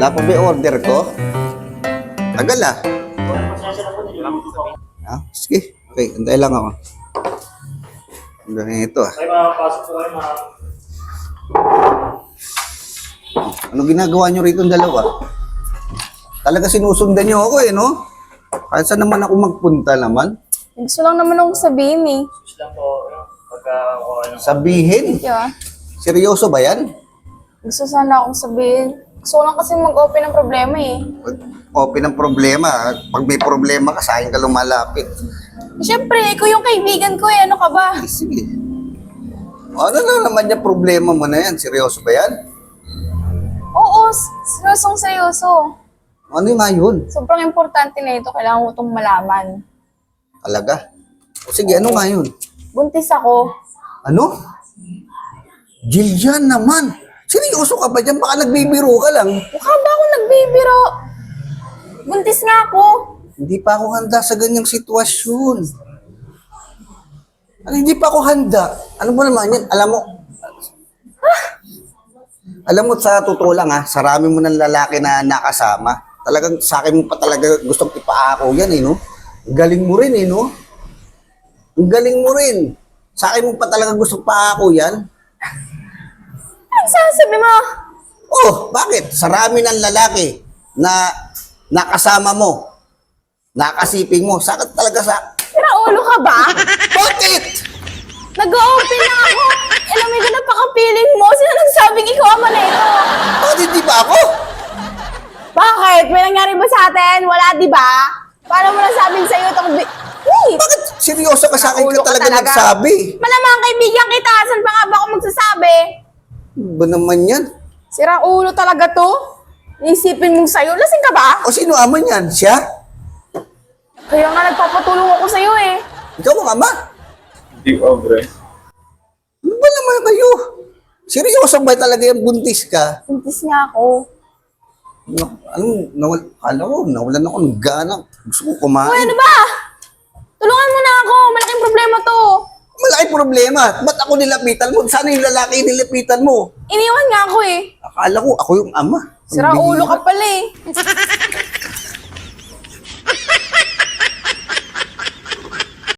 Wala pa ba yung order ko? Tagal ah. Ah, sige. Okay, antay lang ako. Hanggang ito ah. Ay, makapasok po kayo, Ano ginagawa nyo rito ang dalawa? Talaga sinusundan nyo ako eh, no? Kahit saan naman ako magpunta naman. Gusto lang naman akong sabihin eh. Gusto lang po, pagka Sabihin? Yeah. Seryoso ba yan? Gusto sana akong sabihin. Gusto ko lang kasi mag-open ng problema eh. Open ang problema. Pag may problema ka, sa akin ka lumalapit. Siyempre, ikaw yung kaibigan ko eh. Ano ka ba? Eh, sige. Ano na naman yung problema mo na yan? Seryoso ba yan? Oo, seryosong seryoso. Ano nga yun? Sobrang importante na ito. Kailangan ko itong malaman. Talaga? O sige, ano nga yun? Buntis ako. Ano? Jillian naman. Seryoso ka ba dyan? Baka nagbibiro ka lang. Mukha ba ako nagbibiro? Buntis nga ako. Hindi pa ako handa sa ganyang sitwasyon. Ano, hindi pa ako handa. Ano ba naman yan? Alam mo, sa totoo lang ha, sarami mo ng lalaki na nakasama. Talagang sa akin mo pa talaga gustong ipaako yan eh, no? Ang galing mo rin eh, no? Ang galing mo rin. Sa akin mo pa talaga gustong paako yan. Ano sasabi mo? Oh, bakit? Sarami ng lalaki na nakasama mo, nakasiping mo, sakit talaga sa... Tira ulo ka ba? Bakit? Nag-open na ako. Alam mo, na pakapiling mo. Sino nagsabing ikaw ang malito? Bakit hindi ba ako? Bakit? May nangyari ba sa atin? Wala, di ba? Paano mo nasabing sa'yo itong... Hey! Bakit seryoso ka sa akin Ulo ka ka talaga talaga. nagsabi? Malamang kaibigan kita. Saan pa nga ba ako magsasabi? Ano ba naman yan? Sira ulo talaga to. Iisipin mong sa'yo. Lasing ka ba? O sino ama yan? Siya? Kaya nga nagpapatulong ako sa'yo eh. Ikaw ang ama? Hindi ko, bro. Ano ba naman kayo? Seryoso ba talaga yung buntis ka? Buntis nga ako. Nawalan ako ng gana. Gusto ko kumain. Uy, ano ba? Tulungan mo na ako. Malaking problema to. Malaki problema. Ba't ako nilapitan mo? Sana yung lalaki nilapitan mo. Iniwan nga ako eh. Akala ko, ako yung ama. Ang Sira ulo bihira. ka pala eh.